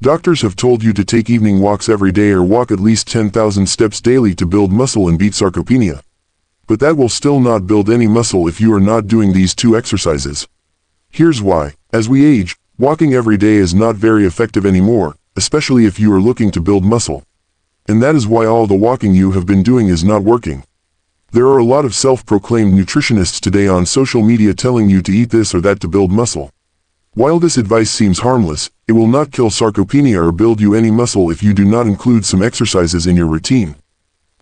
Doctors have told you to take evening walks every day or walk at least 10,000 steps daily to build muscle and beat sarcopenia. But that will still not build any muscle if you are not doing these two exercises. Here's why. As we age, walking every day is not very effective anymore, especially if you are looking to build muscle. And that is why all the walking you have been doing is not working. There are a lot of self-proclaimed nutritionists today on social media telling you to eat this or that to build muscle. While this advice seems harmless, it will not kill sarcopenia or build you any muscle if you do not include some exercises in your routine.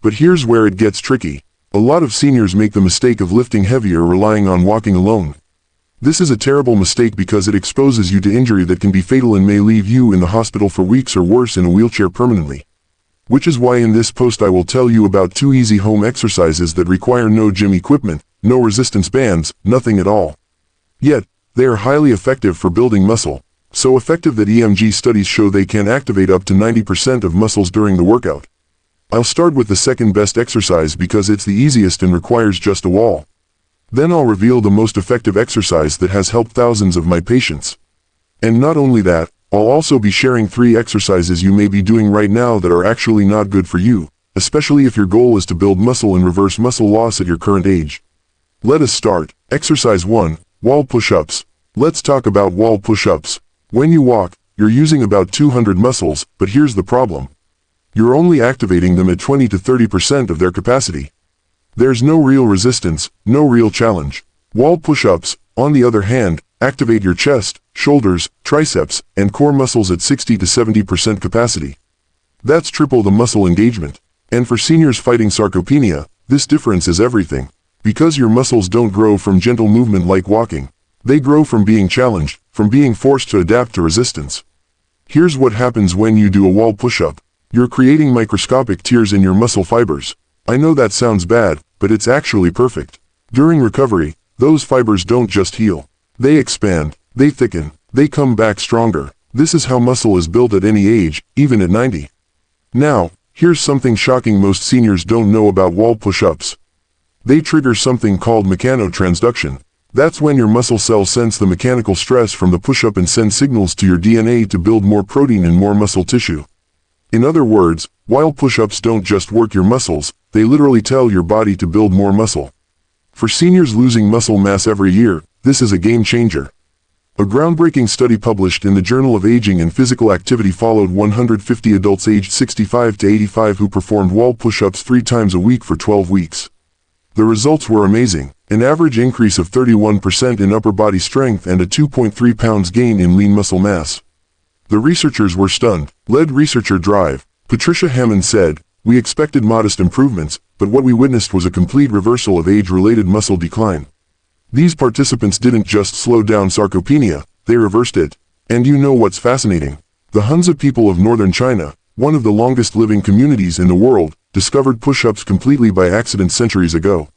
But here's where it gets tricky. A lot of seniors make the mistake of lifting heavy or relying on walking alone. This is a terrible mistake because it exposes you to injury that can be fatal and may leave you in the hospital for weeks or worse in a wheelchair permanently. Which is why in this post I will tell you about 2 easy home exercises that require no gym equipment, no resistance bands, nothing at all. Yet, they are highly effective for building muscle, so effective that EMG studies show they can activate up to 90% of muscles during the workout. I'll start with the second best exercise because it's the easiest and requires just a wall. Then I'll reveal the most effective exercise that has helped thousands of my patients. And not only that, I'll also be sharing 3 exercises you may be doing right now that are actually not good for you, especially if your goal is to build muscle and reverse muscle loss at your current age. Let us start. Exercise 1, wall push-ups. Let's talk about wall push-ups. When you walk, you're using about 200 muscles, but here's the problem. You're only activating them at 20 to 30% of their capacity. There's no real resistance, no real challenge. Wall push-ups, on the other hand, activate your chest, shoulders, triceps, and core muscles at 60 to 70% capacity. That's triple the muscle engagement. And for seniors fighting sarcopenia, this difference is everything. Because your muscles don't grow from gentle movement like walking. They grow from being challenged, from being forced to adapt to resistance. Here's what happens when you do a wall push-up. You're creating microscopic tears in your muscle fibers. I know that sounds bad, but it's actually perfect. During recovery, those fibers don't just heal. They expand, they thicken, they come back stronger. This is how muscle is built at any age, even at 90. Now, here's something shocking most seniors don't know about wall push-ups. They trigger something called mechanotransduction. That's when your muscle cells sense the mechanical stress from the push-up and send signals to your DNA to build more protein and more muscle tissue. In other words, while push-ups don't just work your muscles, they literally tell your body to build more muscle. For seniors losing muscle mass every year, this is a game changer. A groundbreaking study published in the Journal of Aging and Physical Activity followed 150 adults aged 65 to 85 who performed wall push-ups 3 times a week for 12 weeks. The results were amazing, an average increase of 31% in upper body strength and a 2.3 pounds gain in lean muscle mass. The researchers were stunned. Lead researcher Drive, Patricia Hammond said, "We expected modest improvements, but what we witnessed was a complete reversal of age-related muscle decline. These participants didn't just slow down sarcopenia, they reversed it. And you know what's fascinating? The Hunza people of northern China, one of the longest living communities in the world, discovered push-ups completely by accident centuries ago.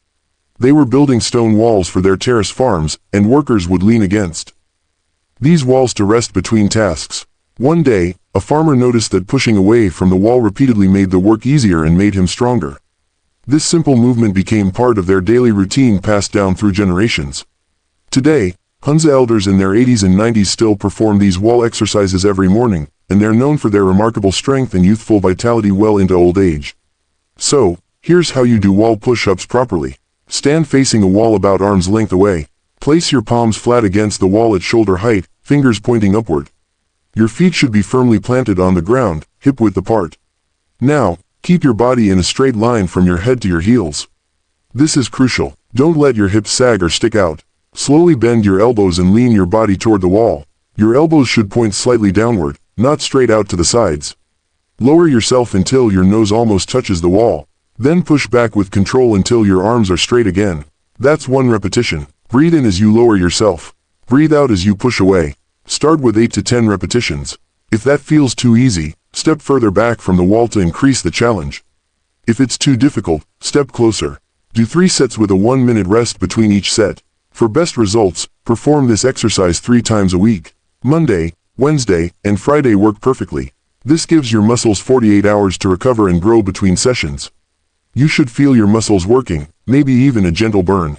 They were building stone walls for their terrace farms, and workers would lean against these walls to rest between tasks. One day, a farmer noticed that pushing away from the wall repeatedly made the work easier and made him stronger. This simple movement became part of their daily routine passed down through generations. Today, Hunza elders in their 80s and 90s still perform these wall exercises every morning, and they're known for their remarkable strength and youthful vitality well into old age. So, here's how you do wall push-ups properly. Stand facing a wall about arm's length away. Place your palms flat against the wall at shoulder height, fingers pointing upward. Your feet should be firmly planted on the ground, hip-width apart. Now, keep your body in a straight line from your head to your heels. This is crucial. Don't let your hips sag or stick out. Slowly bend your elbows and lean your body toward the wall. Your elbows should point slightly downward, not straight out to the sides. Lower yourself until your nose almost touches the wall. Then push back with control until your arms are straight again. That's 1 repetition. Breathe in as you lower yourself. Breathe out as you push away. Start with 8 to 10 repetitions. If that feels too easy, step further back from the wall to increase the challenge. If it's too difficult, step closer. Do 3 sets with a 1-minute rest between each set. For best results, perform this exercise 3 times a week. Monday, Wednesday, and Friday work perfectly. This gives your muscles 48 hours to recover and grow between sessions. You should feel your muscles working, maybe even a gentle burn.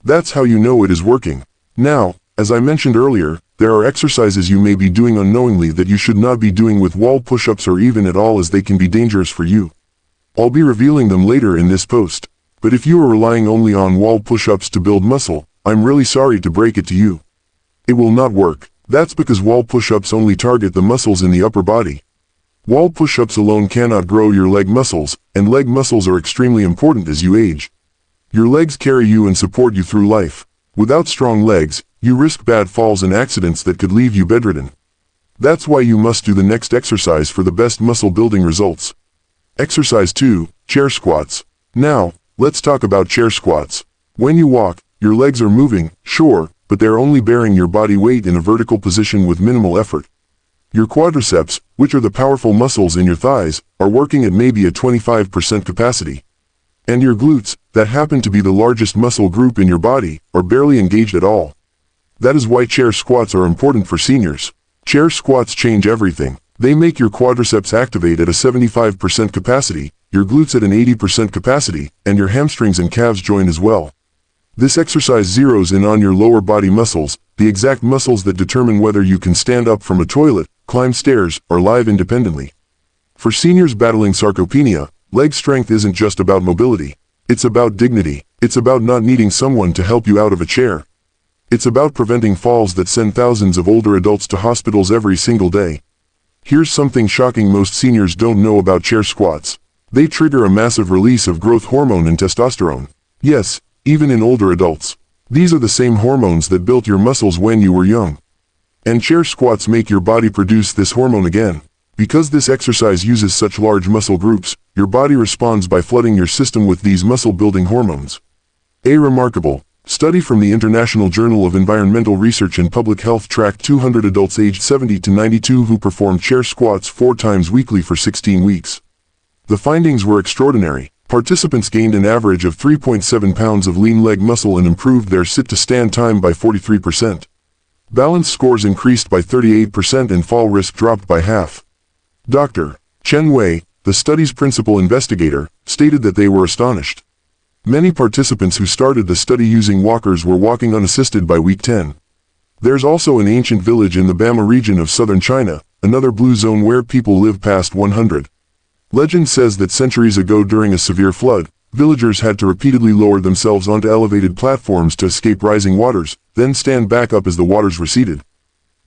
That's how you know it is working. Now, as I mentioned earlier, there are exercises you may be doing unknowingly that you should not be doing with wall push-ups or even at all, as they can be dangerous for you. I'll be revealing them later in this post. But if you are relying only on wall push-ups to build muscle, I'm really sorry to break it to you. It will not work. That's because wall push-ups only target the muscles in the upper body. Wall push-ups alone cannot grow your leg muscles, and leg muscles are extremely important as you age. Your legs carry you and support you through life. Without strong legs, you risk bad falls and accidents that could leave you bedridden. That's why you must do the next exercise for the best muscle building results. Exercise 2, chair squats. Now, let's talk about chair squats. When you walk, your legs are moving, sure, but they're only bearing your body weight in a vertical position with minimal effort. Your quadriceps, which are the powerful muscles in your thighs, are working at maybe a 25% capacity. And your glutes, that happen to be the largest muscle group in your body, are barely engaged at all. That is why chair squats are important for seniors. Chair squats change everything. They make your quadriceps activate at a 75% capacity, your glutes at an 80% capacity, and your hamstrings and calves join as well. This exercise zeroes in on your lower body muscles, the exact muscles that determine whether you can stand up from a toilet, climb stairs, or live independently. For seniors battling sarcopenia, leg strength isn't just about mobility. It's about dignity. It's about not needing someone to help you out of a chair. It's about preventing falls that send thousands of older adults to hospitals every single day. Here's something shocking most seniors don't know about chair squats. They trigger a massive release of growth hormone and testosterone. Yes, even in older adults. These are the same hormones that built your muscles when you were young. And chair squats make your body produce this hormone again. Because this exercise uses such large muscle groups, your body responds by flooding your system with these muscle-building hormones. A remarkable study from the International Journal of Environmental Research and Public Health tracked 200 adults aged 70 to 92 who performed chair squats 4 times weekly for 16 weeks. The findings were extraordinary. Participants gained an average of 3.7 pounds of lean leg muscle and improved their sit-to-stand time by 43%. Balance scores increased by 38% and fall risk dropped by half. Dr. Chen Wei, the study's principal investigator, stated that they were astonished. Many participants who started the study using walkers were walking unassisted by week 10. There's also an ancient village in the Bama region of southern China, another blue zone where people live past 100. Legend says that centuries ago during a severe flood, villagers had to repeatedly lower themselves onto elevated platforms to escape rising waters, then stand back up as the waters receded.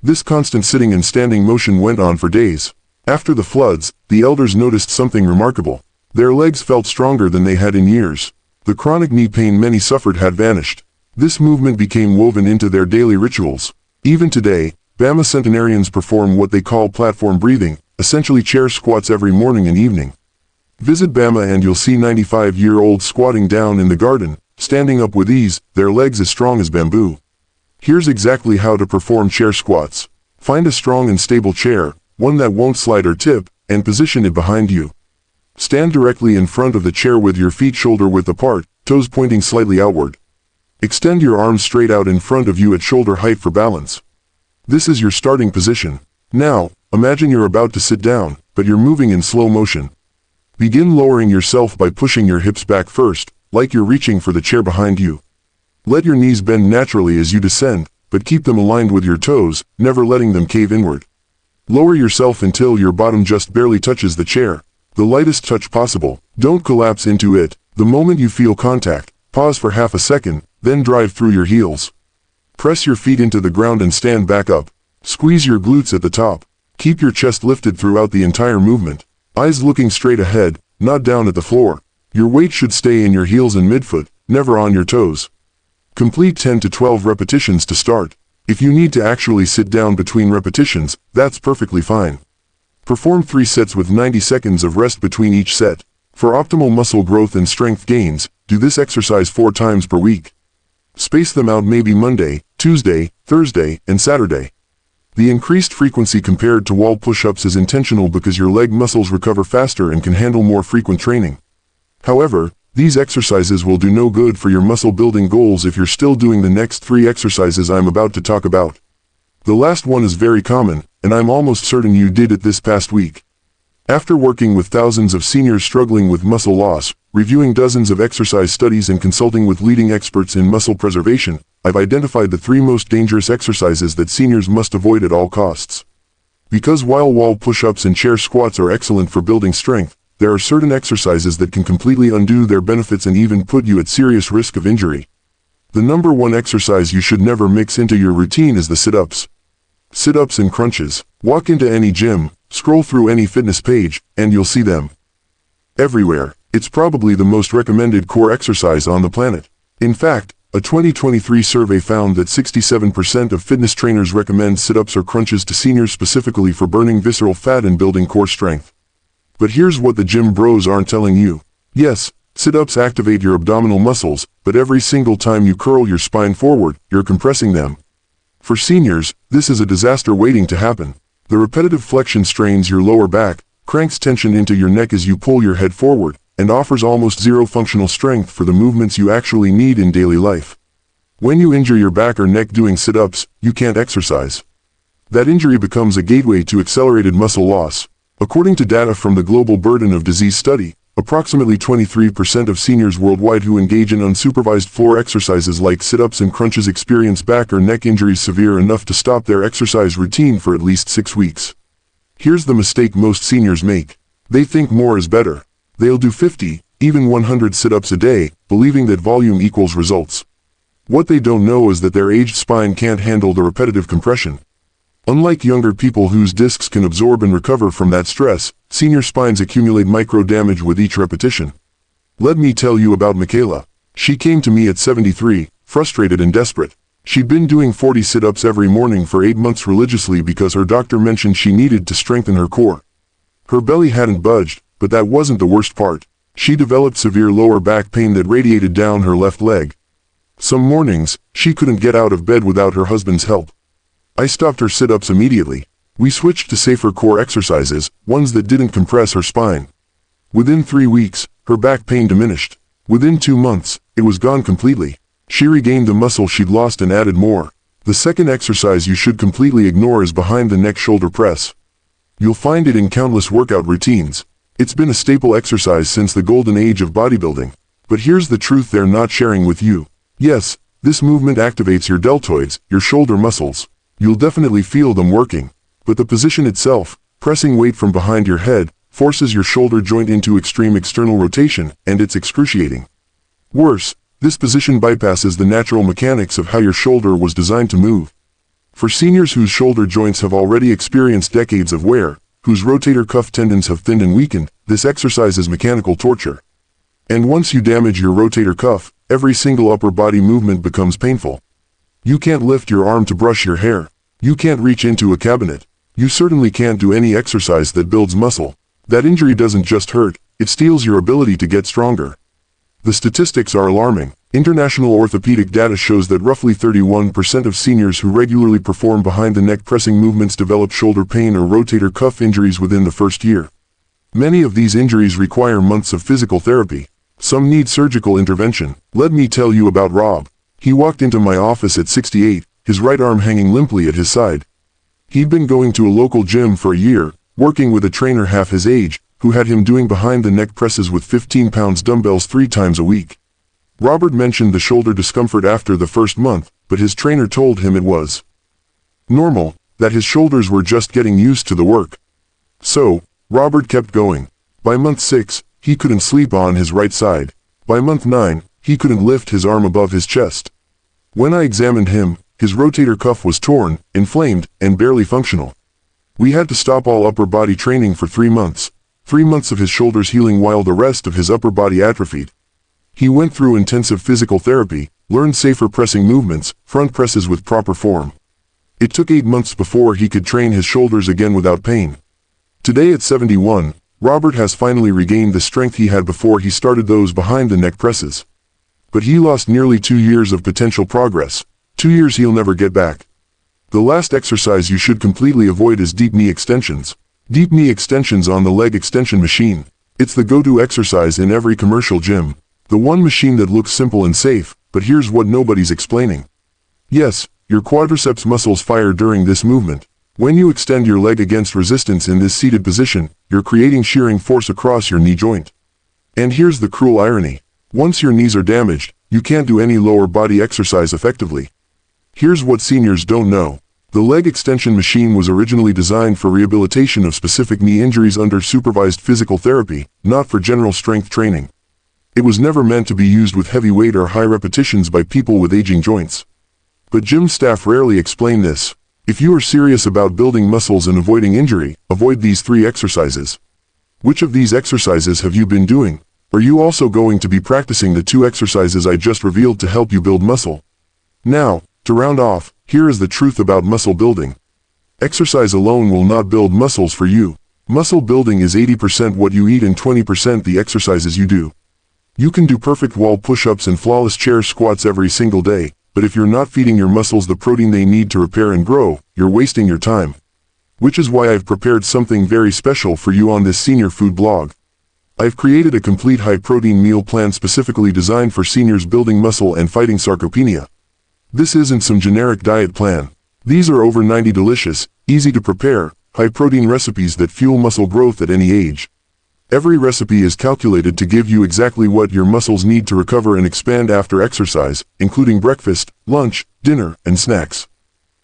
This constant sitting and standing motion went on for days. After the floods, the elders noticed something remarkable. Their legs felt stronger than they had in years. The chronic knee pain many suffered had vanished. This movement became woven into their daily rituals. Even today, Bama centenarians perform what they call platform breathing, essentially chair squats every morning and evening. Visit Bama and you'll see 95-year-olds squatting down in the garden, standing up with ease, their legs as strong as bamboo. Here's exactly how to perform chair squats. Find a strong and stable chair, one that won't slide or tip, and position it behind you. Stand directly in front of the chair with your feet shoulder-width apart, toes pointing slightly outward. Extend your arms straight out in front of you at shoulder height for balance. This is your starting position. Now, imagine you're about to sit down, but you're moving in slow motion. Begin lowering yourself by pushing your hips back first, like you're reaching for the chair behind you. Let your knees bend naturally as you descend, but keep them aligned with your toes, never letting them cave inward. Lower yourself until your bottom just barely touches the chair. The lightest touch possible. Don't collapse into it. The moment you feel contact, pause for half a second, then drive through your heels. Press your feet into the ground and stand back up. Squeeze your glutes at the top. Keep your chest lifted throughout the entire movement. Eyes looking straight ahead, not down at the floor. Your weight should stay in your heels and midfoot, never on your toes. Complete 10 to 12 repetitions to start. If you need to actually sit down between repetitions, that's perfectly fine. Perform 3 sets with 90 seconds of rest between each set. For optimal muscle growth and strength gains, do this exercise 4 times per week. Space them out maybe Monday, Tuesday, Thursday, and Saturday. The increased frequency compared to wall push-ups is intentional because your leg muscles recover faster and can handle more frequent training. However, these exercises will do no good for your muscle building goals if you're still doing the next 3 exercises I'm about to talk about. The last one is very common, and I'm almost certain you did it this past week. After working with thousands of seniors struggling with muscle loss, reviewing dozens of exercise studies and consulting with leading experts in muscle preservation, I've identified the 3 most dangerous exercises that seniors must avoid at all costs. Because while wall push-ups and chair squats are excellent for building strength, there are certain exercises that can completely undo their benefits and even put you at serious risk of injury. The number 1 exercise you should never mix into your routine is the sit-ups. Sit-ups and crunches. Walk into any gym, scroll through any fitness page, and you'll see them everywhere. It's probably the most recommended core exercise on the planet. In fact, a 2023 survey found that 67% of fitness trainers recommend sit-ups or crunches to seniors specifically for burning visceral fat and building core strength. But here's what the gym bros aren't telling you. Yes, sit-ups activate your abdominal muscles, but every single time you curl your spine forward, you're compressing them. For seniors, this is a disaster waiting to happen. The repetitive flexion strains your lower back, cranks tension into your neck as you pull your head forward, and offers almost zero functional strength for the movements you actually need in daily life. When you injure your back or neck doing sit-ups, you can't exercise. That injury becomes a gateway to accelerated muscle loss. According to data from the Global Burden of Disease Study, approximately 23% of seniors worldwide who engage in unsupervised floor exercises like sit-ups and crunches experience back or neck injuries severe enough to stop their exercise routine for at least 6 weeks. Here's the mistake most seniors make. They think more is better. They'll do 50, even 100 sit-ups a day, believing that volume equals results. What they don't know is that their aged spine can't handle the repetitive compression. Unlike younger people whose discs can absorb and recover from that stress, senior spines accumulate micro-damage with each repetition. Let me tell you about Michaela. She came to me at 73, frustrated and desperate. She'd been doing 40 sit-ups every morning for 8 months religiously because her doctor mentioned she needed to strengthen her core. Her belly hadn't budged, but that wasn't the worst part. She developed severe lower back pain that radiated down her left leg. Some mornings, she couldn't get out of bed without her husband's help. I stopped her sit-ups immediately. We switched to safer core exercises, ones that didn't compress her spine. Within 3 weeks, her back pain diminished. Within 2 months, it was gone completely. She regained the muscle she'd lost and added more. The second exercise you should completely ignore is behind the neck shoulder press. You'll find it in countless workout routines. It's been a staple exercise since the golden age of bodybuilding. But here's the truth they're not sharing with you. Yes, this movement activates your deltoids, your shoulder muscles. You'll definitely feel them working. But the position itself, pressing weight from behind your head, forces your shoulder joint into extreme external rotation, and it's excruciating. Worse, this position bypasses the natural mechanics of how your shoulder was designed to move. For seniors whose shoulder joints have already experienced decades of wear, whose rotator cuff tendons have thinned and weakened, this exercise is mechanical torture. And once you damage your rotator cuff, every single upper body movement becomes painful. You can't lift your arm to brush your hair. You can't reach into a cabinet. You certainly can't do any exercise that builds muscle. That injury doesn't just hurt, it steals your ability to get stronger. The statistics are alarming. International orthopedic data shows that roughly 31% of seniors who regularly perform behind-the-neck pressing movements develop shoulder pain or rotator cuff injuries within the first year. Many of these injuries require months of physical therapy. Some need surgical intervention. Let me tell you about Rob. He walked into my office at 68, his right arm hanging limply at his side. He'd been going to a local gym for a year, working with a trainer half his age, who had him doing behind-the-neck presses with 15-pound dumbbells 3 times a week. Robert mentioned the shoulder discomfort after the first month, but his trainer told him it was normal, that his shoulders were just getting used to the work. So, Robert kept going. By month 6, he couldn't sleep on his right side. By month 9, he couldn't lift his arm above his chest. When I examined him, his rotator cuff was torn, inflamed, and barely functional. We had to stop all upper body training for 3 months. 3 months of his shoulders healing while the rest of his upper body atrophied. He went through intensive physical therapy, learned safer pressing movements, front presses with proper form. It took 8 months before he could train his shoulders again without pain. Today at 71, Robert has finally regained the strength he had before he started those behind-the-neck presses. But he lost nearly 2 years of potential progress. 2 years he'll never get back. The last exercise you should completely avoid is deep knee extensions. Deep knee extensions on the leg extension machine. It's the go-to exercise in every commercial gym. The one machine that looks simple and safe, but here's what nobody's explaining. Yes, your quadriceps muscles fire during this movement. When you extend your leg against resistance in this seated position, you're creating shearing force across your knee joint. And here's the cruel irony. Once your knees are damaged, you can't do any lower body exercise effectively. Here's what seniors don't know. The leg extension machine was originally designed for rehabilitation of specific knee injuries under supervised physical therapy, not for general strength training. It was never meant to be used with heavy weight or high repetitions by people with aging joints. But gym staff rarely explain this. If you are serious about building muscles and avoiding injury, avoid these 3 exercises. Which of these exercises have you been doing? Are you also going to be practicing the 2 exercises I just revealed to help you build muscle? Now, to round off, here is the truth about muscle building. Exercise alone will not build muscles for you. Muscle building is 80% what you eat and 20% the exercises you do. You can do perfect wall push-ups and flawless chair squats every single day, but if you're not feeding your muscles the protein they need to repair and grow, you're wasting your time. Which is why I've prepared something very special for you on this senior food blog. I've created a complete high-protein meal plan specifically designed for seniors building muscle and fighting sarcopenia. This isn't some generic diet plan. These are over 90 delicious, easy to prepare, high-protein recipes that fuel muscle growth at any age. Every recipe is calculated to give you exactly what your muscles need to recover and expand after exercise, including breakfast, lunch, dinner, and snacks.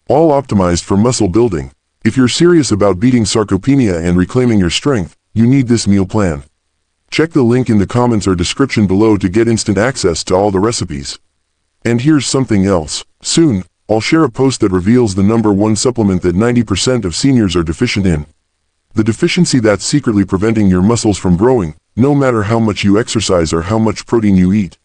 All optimized for muscle building. If you're serious about beating sarcopenia and reclaiming your strength, you need this meal plan. Check the link in the comments or description below to get instant access to all the recipes. And here's something else. Soon, I'll share a post that reveals the #1 supplement that 90% of seniors are deficient in. The deficiency that's secretly preventing your muscles from growing, no matter how much you exercise or how much protein you eat.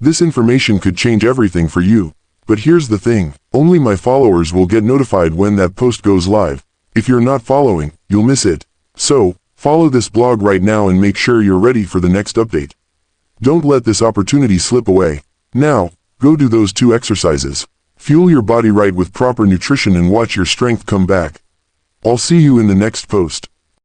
This information could change everything for you. But here's the thing, only my followers will get notified when that post goes live. If you're not following, you'll miss it. So, follow this blog right now and make sure you're ready for the next update. Don't let this opportunity slip away. Now, go do those 2 exercises. Fuel your body right with proper nutrition and watch your strength come back. I'll see you in the next post.